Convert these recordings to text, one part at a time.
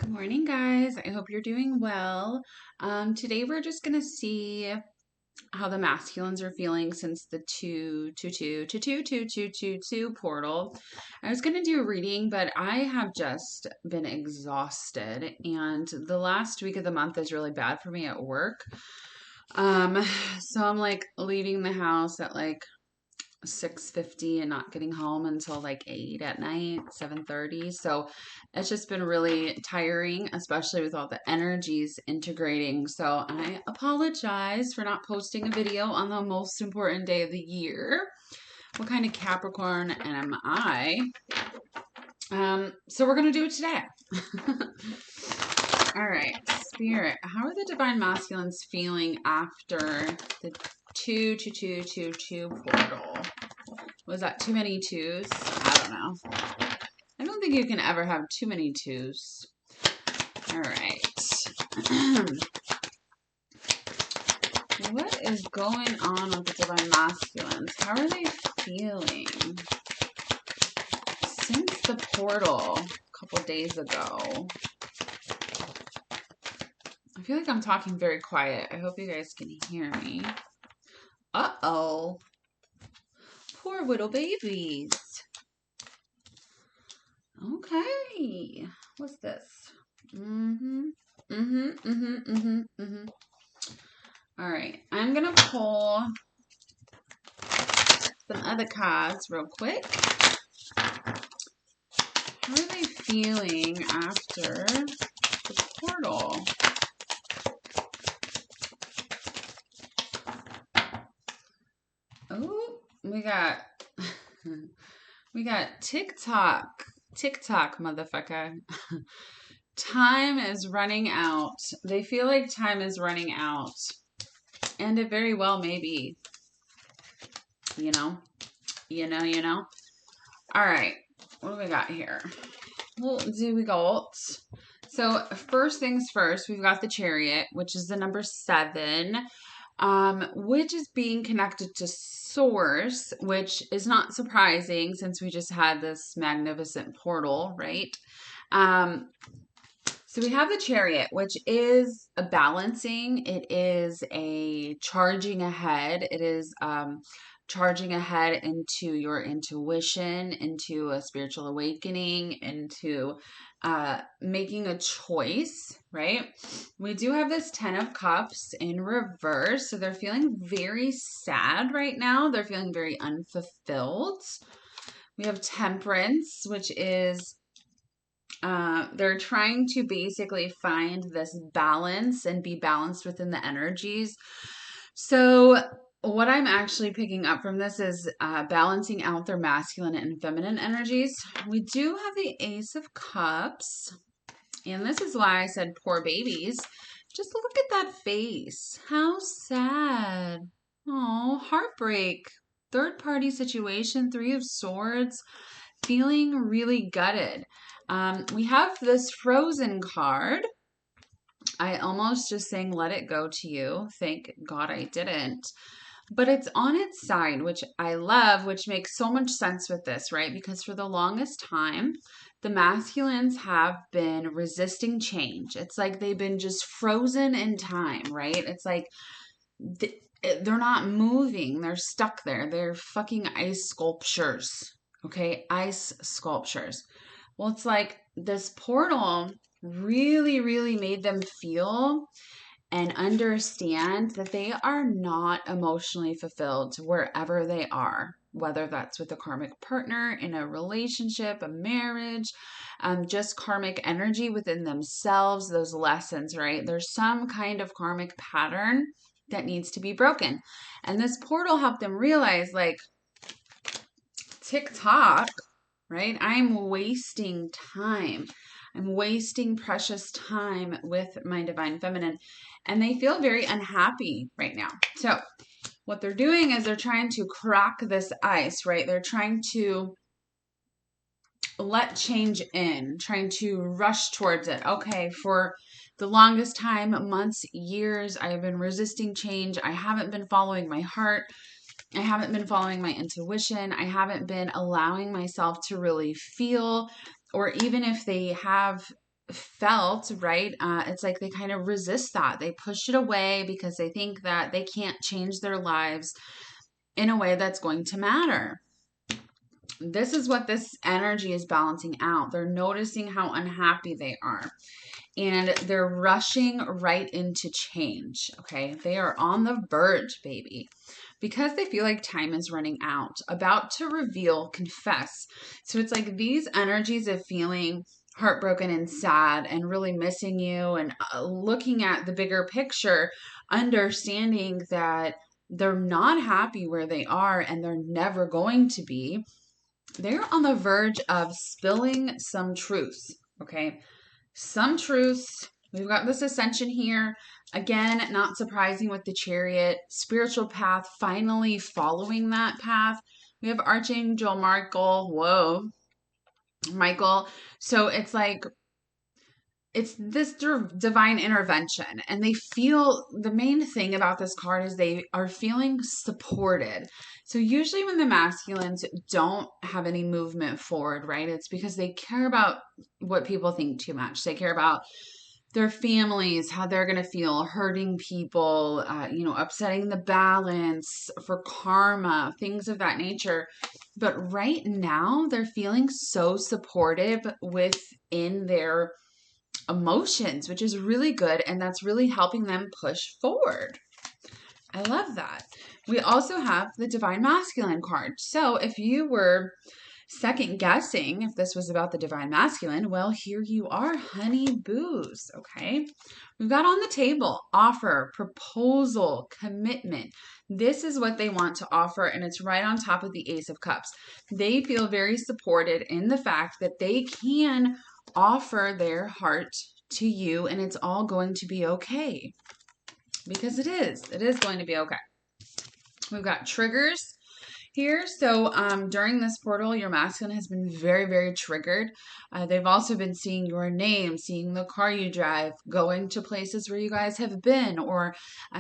Good morning, guys. I hope you're doing well. Today we're just gonna see how the masculines are feeling since the 222222222 portal. I was gonna do a reading, but I have just been exhausted, and the last week of the month is really bad for me at work. Um, so I'm like leaving the house at like 6:50 and not getting home until like 8 at night, 7:30. So it's just been really tiring, especially with all the energies integrating. So I apologize for not posting a video on the most important day of the year. What kind of Capricorn am I? So we're going to do it today. All right, Spirit, how are the divine masculines feeling after the 22222 portal? Was that too many twos? I don't know. I don't think you can ever have too many twos. All right. What is going on with the divine masculines? How are they feeling since the portal a couple days ago? I feel like I'm talking very quiet. I hope you guys can hear me. Uh-oh. Poor little babies. Okay. What's this? All right. I'm going to pull some other cards real quick. How are they feeling after the portal? Oh, we got TikTok, motherfucker. Time is running out. They feel like time is running out, and it very well may be. You know. All right, what do we got here? What do we got? So first things first, we've got the Chariot, which is the number 7. Which is being connected to source, which is not surprising since we just had this magnificent portal, right? So we have the Chariot, which is a balancing. It is a charging ahead. It is charging ahead into your intuition, into a spiritual awakening, into making a choice, right? We do have this 10 of Cups in reverse. So they're feeling very sad right now. They're feeling very unfulfilled. We have Temperance, which is they're trying to basically find this balance and be balanced within the energies. So what I'm actually picking up from this is balancing out their masculine and feminine energies. We do have the Ace of Cups. And this is why I said poor babies. Just look at that face. How sad. Oh, heartbreak. Third party situation, 3 of Swords. Feeling really gutted. We have this Frozen card. I almost just saying let it go to you. Thank God I didn't. But it's on its side, which I love, which makes so much sense with this, right? Because for the longest time, the masculines have been resisting change. It's like they've been just frozen in time, right? It's like they're not moving. They're stuck there. They're fucking ice sculptures, okay? Ice sculptures. Well, it's like this portal really, really made them feel and understand that they are not emotionally fulfilled wherever they are, whether that's with a karmic partner, in a relationship, a marriage, just karmic energy within themselves, those lessons, right? There's some kind of karmic pattern that needs to be broken. And this portal helped them realize, like, TikTok, right? I'm wasting time. I'm wasting precious time with my divine feminine. And they feel very unhappy right now. So what they're doing is they're trying to crack this ice, right? They're trying to let change in, trying to rush towards it. Okay, for the longest time, months, years, I have been resisting change. I haven't been following my heart. I haven't been following my intuition. I haven't been allowing myself to really feel, or even if they have felt, right? It's like they kind of resist that. They push it away because they think that they can't change their lives in a way that's going to matter. This is what this energy is balancing out. They're noticing how unhappy they are, and they're rushing right into change. Okay. They are on the verge, baby, because they feel like time is running out, about to reveal, confess. So it's like these energies of feeling heartbroken and sad and really missing you, and looking at the bigger picture, understanding that they're not happy where they are and they're never going to be. They're on the verge of spilling some truths. Okay. Some truths. We've got this ascension here. Again, not surprising with the chariot. Spiritual path, finally following that path. We have Archangel Michael. Whoa. Michael. So it's like, it's this divine intervention, and they feel, the main thing about this card is they are feeling supported. So usually when the masculines don't have any movement forward, right, it's because they care about what people think too much. They care about their families, how they're going to feel, hurting people, upsetting the balance for karma, things of that nature. But right now they're feeling so supportive within their emotions, which is really good. And that's really helping them push forward. I love that. We also have the Divine Masculine card. So if you were second guessing if this was about the Divine Masculine, well, here you are, honey boos. Okay. We've got on the table offer, proposal, commitment. This is what they want to offer, and it's right on top of the Ace of Cups. They feel very supported in the fact that they can offer their heart to you, and it's all going to be okay. Because it is going to be okay. We've got triggers here. So during this portal, your masculine has been very, very triggered. They've also been seeing your name, seeing the car you drive, going to places where you guys have been, or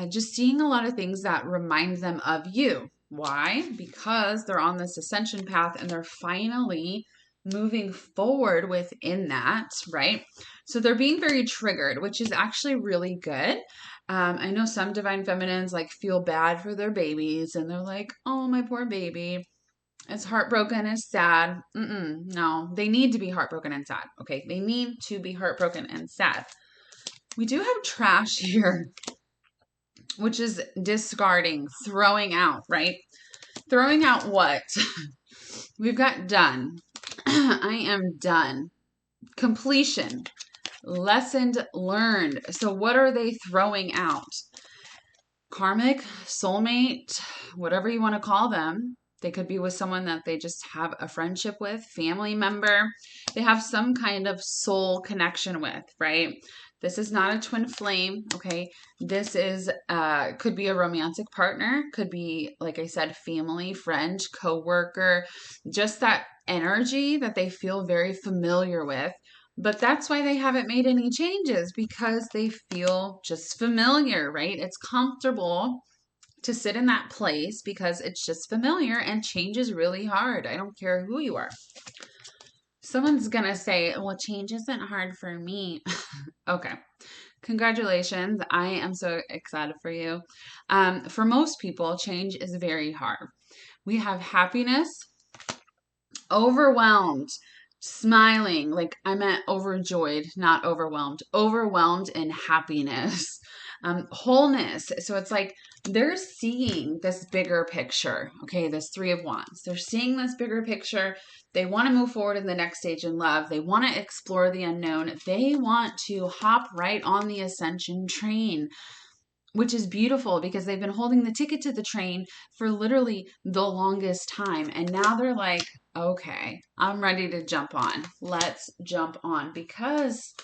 just seeing a lot of things that remind them of you. Why? Because they're on this ascension path and they're finally moving forward within that, right? So they're being very triggered, which is actually really good. I know some divine feminines like feel bad for their babies, and they're like, oh, my poor baby. It's heartbroken, it's sad. No, they need to be heartbroken and sad. Okay, they need to be heartbroken and sad. We do have trash here, which is discarding, throwing out, right? Throwing out what? We've got done. I am done. Completion. Lessened learned. So what are they throwing out? Karmic, soulmate, whatever you want to call them. They could be with someone that they just have a friendship with, family member. They have some kind of soul connection with, right? This is not a twin flame, okay? This is could be a romantic partner, could be, like I said, family, friend, coworker, just that energy that they feel very familiar with. But that's why they haven't made any changes, because they feel just familiar, right? It's comfortable to sit in that place because it's just familiar, and change is really hard. I don't care who you are. Someone's going to say, well, change isn't hard for me. Okay. Congratulations. I am so excited for you. For most people, change is very hard. We have happiness, overwhelmed, smiling, like I meant overjoyed, not overwhelmed, overwhelmed in happiness, wholeness. So it's like they're seeing this bigger picture. Okay, this Three of Wands. They're seeing this bigger picture. They want to move forward in the next stage in love. They want to explore the unknown. They want to hop right on the ascension train, which is beautiful because they've been holding the ticket to the train for literally the longest time. And now they're like, okay, I'm ready to jump on. Let's jump on, because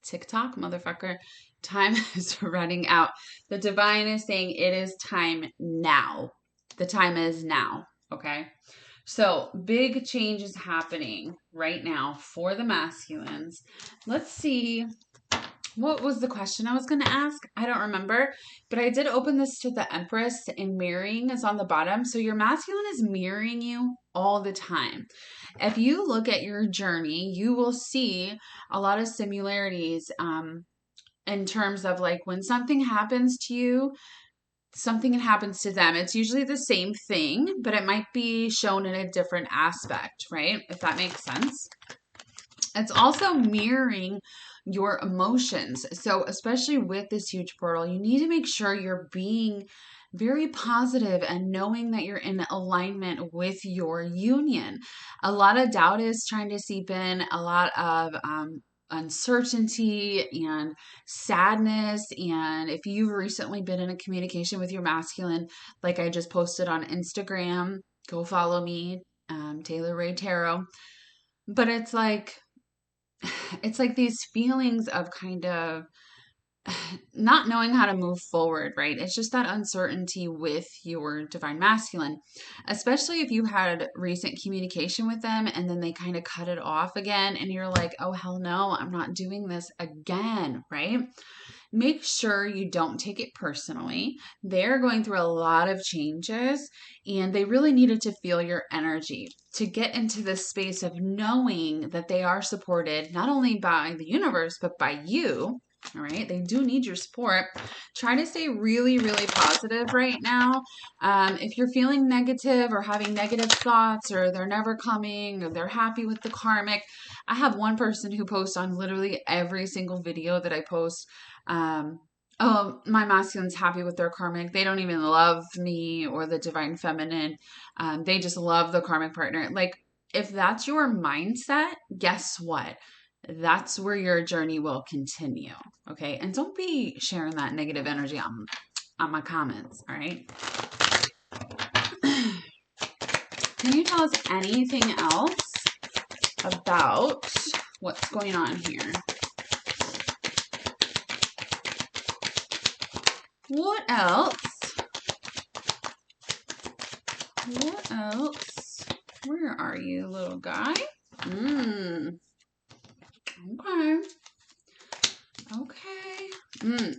TikTok, motherfucker, time is running out. The divine is saying it is time now. The time is now. Okay. So big change is happening right now for the masculines. Let's see. What was the question I was going to ask? I don't remember, but I did open this to the Empress, and mirroring is on the bottom. So your masculine is mirroring you. all the time. If you look at your journey, you will see a lot of similarities in terms of like when something happens to you, something happens to them. It's usually the same thing, but it might be shown in a different aspect, right? If that makes sense. It's also mirroring your emotions. So, especially with this huge portal, you need to make sure you're being very positive and knowing that you're in alignment with your union. A lot of doubt is trying to seep in, a lot of uncertainty and sadness. And if you've recently been in a communication with your masculine, like I just posted on Instagram, go follow me, Taylor Ray Tarot. But it's like these feelings of kind of not knowing how to move forward, right? It's just that uncertainty with your divine masculine, especially if you had recent communication with them and then they kind of cut it off again and you're like, oh, hell no, I'm not doing this again, right? Make sure you don't take it personally. They're going through a lot of changes and they really needed to feel your energy to get into this space of knowing that they are supported not only by the universe, but by you. All right. They do need your support. Try to stay really, really positive right now. If you're feeling negative or having negative thoughts or they're never coming or they're happy with the karmic, I have one person who posts on literally every single video that I post. Oh, my masculine's happy with their karmic. They don't even love me or the divine feminine. They just love the karmic partner. Like, if that's your mindset, guess what? That's where your journey will continue. Okay. And don't be sharing that negative energy on my comments. All right. Can you tell us anything else about what's going on here? What else? What else? Where are you, little guy? Okay. Okay.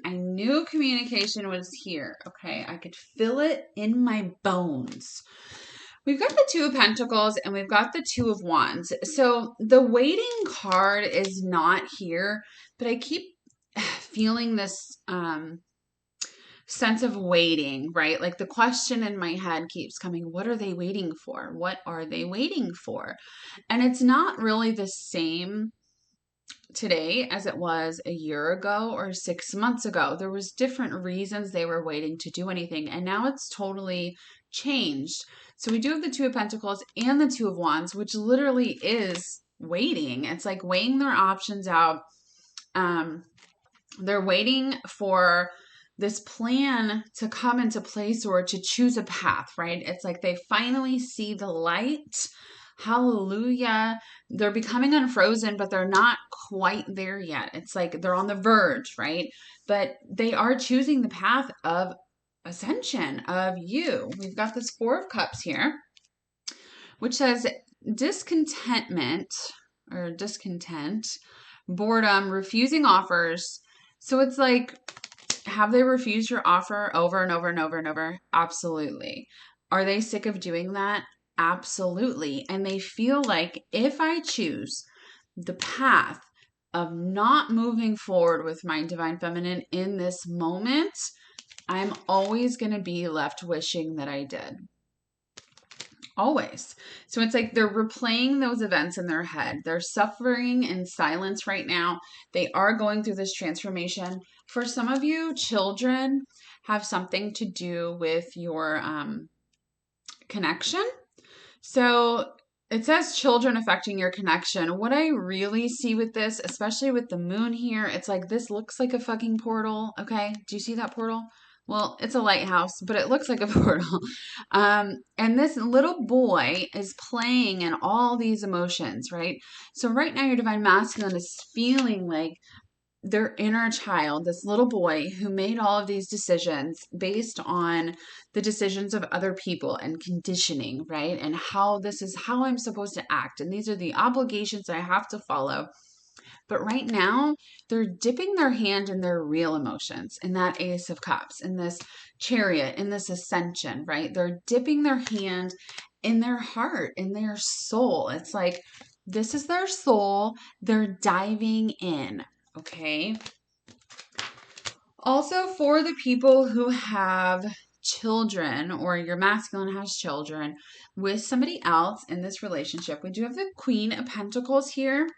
I knew communication was here. Okay. I could feel it in my bones. We've got the Two of Pentacles and we've got the Two of Wands. So the waiting card is not here, but I keep feeling this sense of waiting, right? Like the question in my head keeps coming, what are they waiting for? What are they waiting for? And it's not really the same today as it was a year ago or 6 months ago. There was different reasons they were waiting to do anything, and now it's totally changed. So we do have the Two of Pentacles and the Two of Wands, which literally is waiting. It's like weighing their options out. They're waiting for this plan to come into place or to choose a path, right? It's like they finally see the light. Hallelujah. They're becoming unfrozen, but they're not quite there yet. It's like they're on the verge, right? But they are choosing the path of ascension, of you. We've got this Four of Cups here, which says discontentment or discontent, boredom, refusing offers. So it's like, have they refused your offer over and over and over and over? Absolutely. Are they sick of doing that? Absolutely. And they feel like if I choose the path of not moving forward with my divine feminine in this moment, I'm always going to be left wishing that I did. Always. So it's like they're replaying those events in their head. They're suffering in silence right now. They are going through this transformation. For some of you, children have something to do with your connection. So it says children affecting your connection. What I really see with this, especially with the moon here, it's like this looks like a fucking portal. Okay. Do you see that portal? Well, it's a lighthouse, but it looks like a portal. And this little boy is playing in all these emotions, right? So right now your divine masculine is feeling like their inner child, this little boy who made all of these decisions based on the decisions of other people and conditioning, right? And how this is how I'm supposed to act. And these are the obligations I have to follow. But right now, they're dipping their hand in their real emotions, in that Ace of Cups, in this Chariot, in this Ascension, right? They're dipping their hand in their heart, in their soul. It's like, this is their soul. They're diving in. Okay. Also, for the people who have children, or your masculine has children with somebody else in this relationship, we do have the Queen of Pentacles here.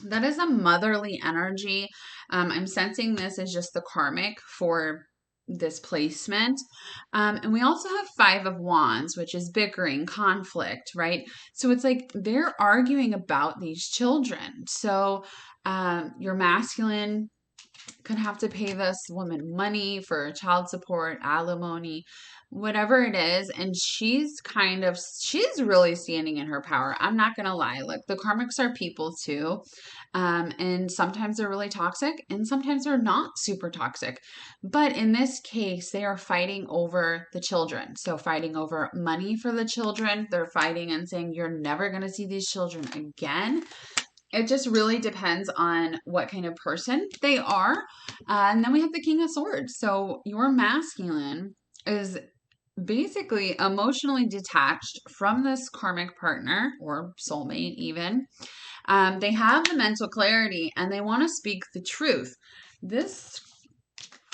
That is a motherly energy. I'm sensing this as just the karmic for this placement. And we also have Five of Wands, which is bickering, conflict, right? So it's like they're arguing about these children. So your masculine could have to pay this woman money for child support, alimony, whatever it is. And she's really standing in her power. I'm not going to lie. Like, the karmics are people too. And sometimes they're really toxic and sometimes they're not super toxic. But in this case, they are fighting over the children. So fighting over money for the children. They're fighting and saying, you're never going to see these children again. It just really depends on what kind of person they are. And then we have the King of Swords. So your masculine is basically emotionally detached from this karmic partner or soulmate even. They have the mental clarity and they want to speak the truth. This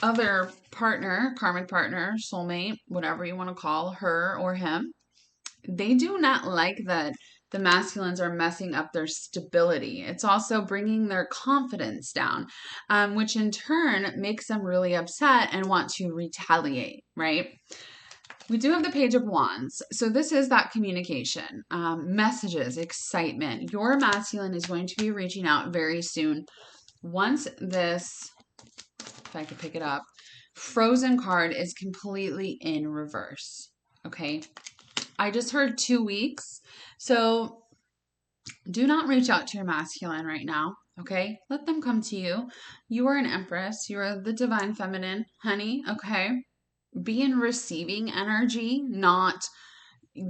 other partner, karmic partner, soulmate, whatever you want to call her or him, they do not like that the masculines are messing up their stability. It's also bringing their confidence down, which in turn makes them really upset and want to retaliate, right? We do have the Page of Wands. So this is that communication, messages, excitement. Your masculine is going to be reaching out very soon. Once this, if I could pick it up, Frozen card is completely in reverse, okay? I just heard 2 weeks. So do not reach out to your masculine right now. Okay. Let them come to you. You are an empress. You are the divine feminine, honey. Okay. Be in receiving energy, not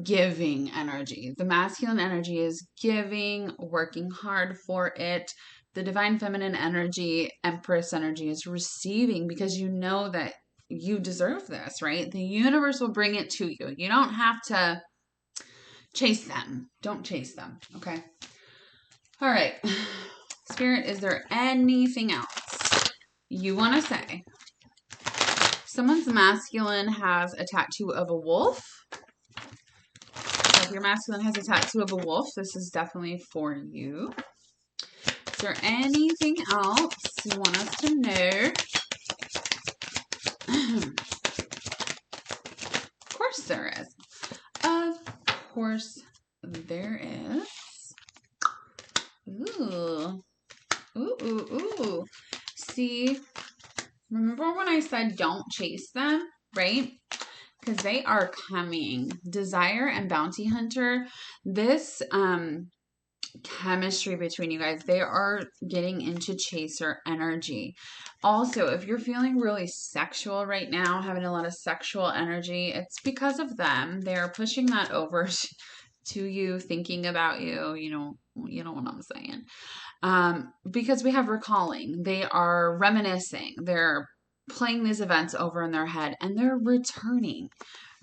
giving energy. The masculine energy is giving, working hard for it. The divine feminine energy, empress energy, is receiving because you know that you deserve this, right? The universe will bring it to you. You don't have to chase them. Don't chase them. Okay. All right. Spirit, is there anything else you want to say? Someone's masculine has a tattoo of a wolf. So if your masculine has a tattoo of a wolf, this is definitely for you. Is there anything else you want us to know? Of course there is. Of course there is. Ooh. Ooh, ooh, ooh. See, remember when I said don't chase them, right? Because they are coming. Desire and Bounty Hunter, this chemistry between you guys, they are getting into chaser energy. Also, if you're feeling really sexual right now, having a lot of sexual energy, it's because of them. They're pushing that over to you, thinking about you, you know what I'm saying. Because we have recalling. They are reminiscing. They're playing these events over in their head and they're returning.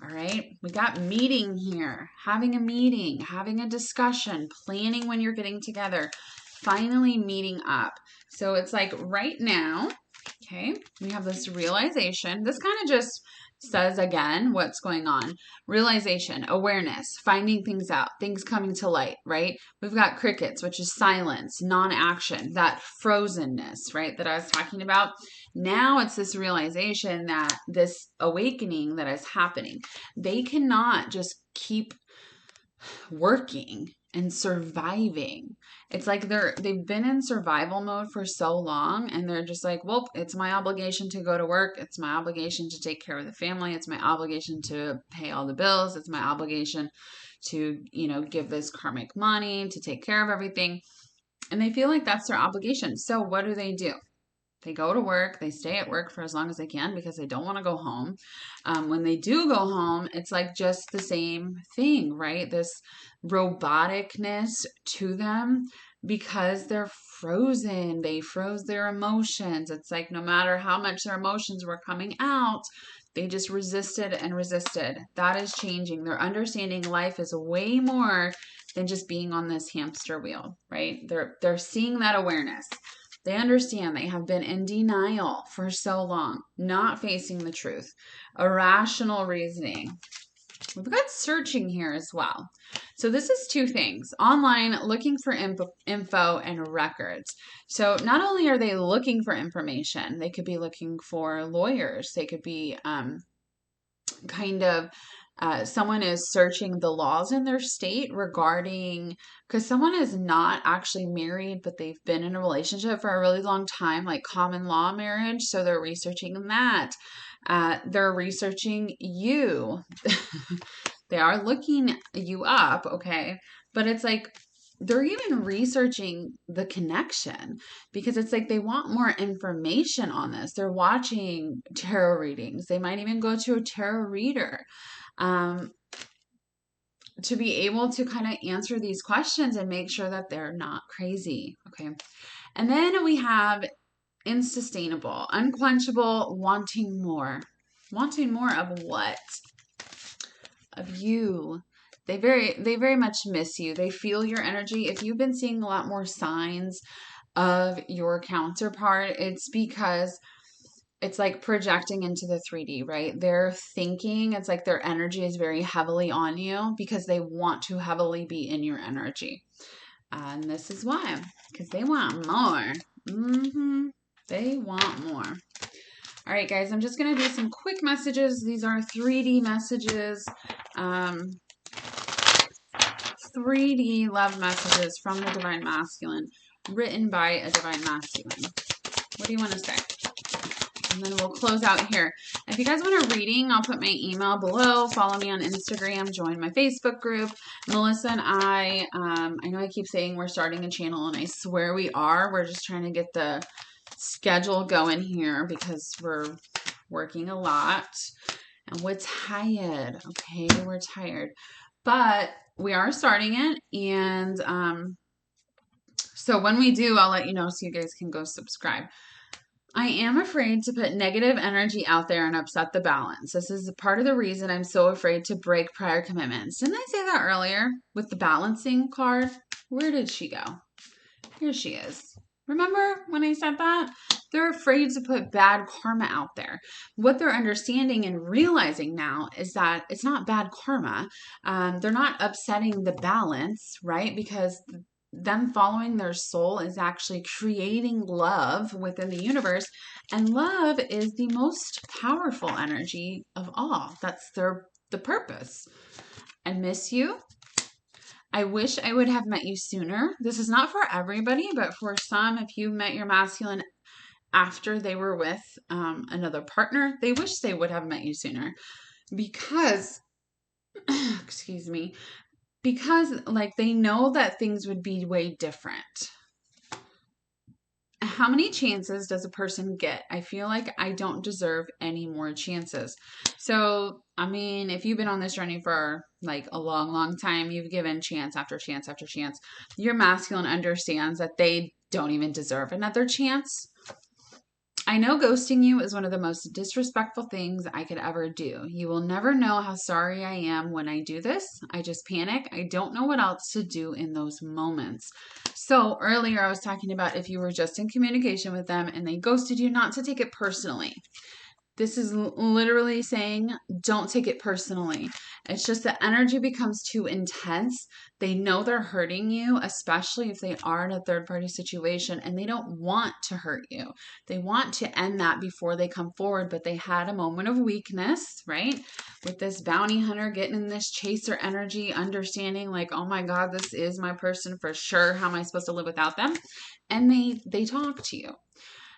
All right. We got meeting here, having a meeting, having a discussion, planning when you're getting together, finally meeting up. So it's like right now, okay, we have this realization. This kind of just says again what's going on. Realization, awareness, finding things out, things coming to light, right? We've got crickets, which is silence, non-action, that frozenness, right, that I was talking about. Now it's this realization that this awakening that is happening, they cannot just keep working and surviving. It's like they've been in survival mode for so long and they're just like, well, it's my obligation to go to work. It's my obligation to take care of the family. It's my obligation to pay all the bills. It's my obligation to, give this karmic money, to take care of everything. And they feel like that's their obligation. So what do? They go to work, they stay at work for as long as they can because they don't want to go home. When they do go home, it's like just the same thing, right? This roboticness to them because they're frozen. They froze their emotions. It's like no matter how much their emotions were coming out, They just resisted and resisted. That is changing. They're understanding life is way more than just being on this hamster wheel, right? They're seeing that awareness. They understand they have been in denial for so long, not facing the truth. Irrational reasoning. We've got searching here as well. So this is two things. Online, looking for info and records. So not only are they looking for information, they could be looking for lawyers. They could be someone is searching the laws in their state regarding, because someone is not actually married, but they've been in a relationship for a really long time, like common law marriage. So they're researching that. They're researching you. They are looking you up, okay? But it's like they're even researching the connection, because it's like they want more information on this. They're watching tarot readings. They might even go to a tarot reader to be able to kind of answer these questions and make sure that they're not crazy, okay? And then we have unsustainable, unquenchable, wanting more. Wanting more of what? Of you. They very much miss you. They feel your energy. If you've been seeing a lot more signs of your counterpart, it's because it's like projecting into the 3D, right? They're thinking, it's like their energy is very heavily on you because they want to heavily be in your energy. And this is why, because they want more. They want more. All right, guys, I'm just going to do some quick messages. These are 3D messages. 3D love messages from the Divine Masculine, written by a Divine Masculine. What do you want to say? And then we'll close out here. If you guys want a reading, I'll put my email below. Follow me on Instagram. Join my Facebook group. Melissa and I know I keep saying we're starting a channel, and I swear we are. We're just trying to get the schedule going here because we're working a lot. And we're tired, okay? We're tired. But we are starting it, and so when we do, I'll let you know so you guys can go subscribe. I am afraid to put negative energy out there and upset the balance. This is part of the reason I'm so afraid to break prior commitments. Didn't I say that earlier with the balancing card? Where did she go? Here she is. Remember when I said that? They're afraid to put bad karma out there. What they're understanding and realizing now is that it's not bad karma. They're not upsetting the balance, right? Because them following their soul is actually creating love within the universe. And love is the most powerful energy of all. That's the purpose. I miss you. I wish I would have met you sooner. This is not for everybody, but for some, if you met your masculine after they were with another partner, they wish they would have met you sooner because, excuse me, because like they know that things would be way different. How many chances does a person get? I feel like I don't deserve any more chances. So, I mean, if you've been on this journey for like a long, long time, you've given chance after chance after chance. Your masculine understands that they don't even deserve another chance. I know ghosting you is one of the most disrespectful things I could ever do. You will never know how sorry I am when I do this. I just panic. I don't know what else to do in those moments. So earlier I was talking about if you were just in communication with them and they ghosted you, not to take it personally. This is literally saying, don't take it personally. It's just the energy becomes too intense. They know they're hurting you, especially if they are in a third-party situation, and they don't want to hurt you. They want to end that before they come forward, but they had a moment of weakness, right? With this bounty hunter getting in this chaser energy, understanding like, oh my God, this is my person for sure. How am I supposed to live without them? And they talk to you.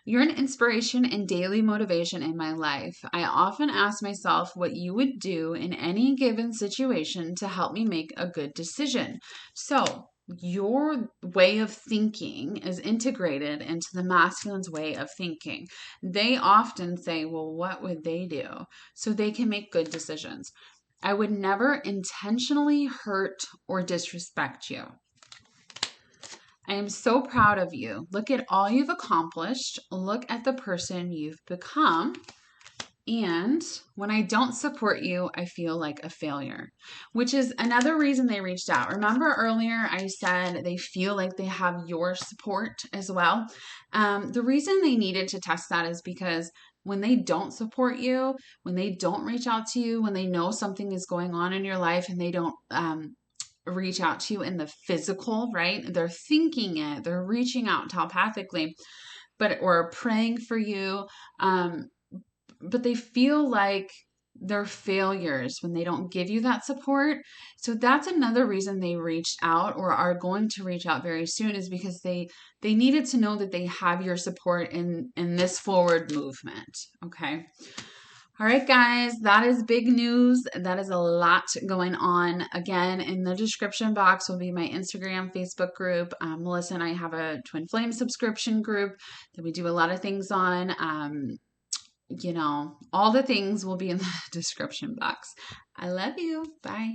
You're an inspiration and daily motivation in my life. I often ask myself what you would do in any given situation to help me make a good decision. So your way of thinking is integrated into the masculine's way of thinking. They often say, well, what would they do? So they can make good decisions. I would never intentionally hurt or disrespect you. I am so proud of you. Look at all you've accomplished. Look at the person you've become. And when I don't support you, I feel like a failure, which is another reason they reached out. Remember earlier I said they feel like they have your support as well. The reason they needed to test that is because when they don't support you, when they don't reach out to you, when they know something is going on in your life and they don't reach out to you in the physical, right? They're thinking it, they're reaching out telepathically, but or praying for you. But they feel like they're failures when they don't give you that support. So that's another reason they reached out or are going to reach out very soon, is because they needed to know that they have your support in this forward movement. Okay. All right, guys, that is big news. That is a lot going on. Again, in the description box will be my Instagram, Facebook group. Melissa and I have a Twin Flame subscription group that we do a lot of things on. All the things will be in the description box. I love you. Bye.